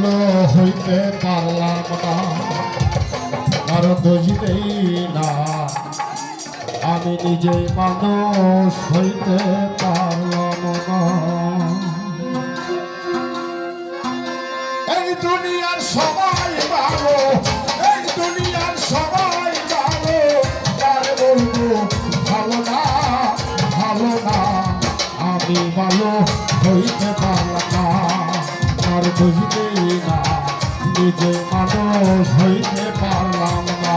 ভালো হইতে পারলাম না, কারো দোষ দেই না, আমি নিজে মানুষ হইতে পারলাম না। এই দুনিয়ার সবাই ভালো, এই দুনিয়ার সবাই ভালো, তার বলবো ভালো না, ভালো না, আমি ভালো হইতে পারলাম না, আর বুঝতেই না, নিজে মানুষ হইতে পারলাম না।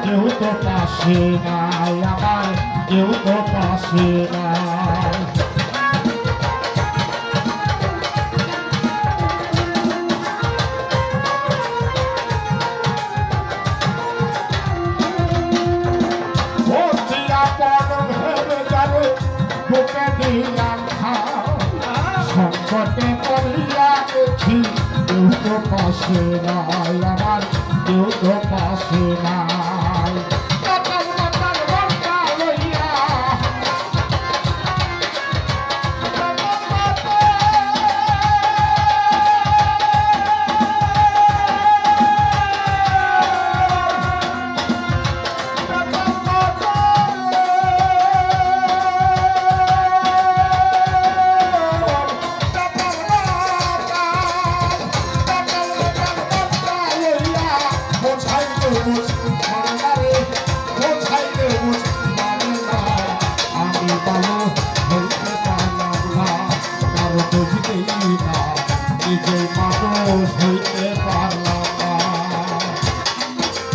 কেউ তো পাশে নাই আমার, কেউ তো পাশে নাই, বুকে দিলাম সংকটে পড়িয়া দেখি কেউ তো পাশে নাই আমার, কেউ তো পাশে নাই। নিজে মানুষ হইতে পারলাম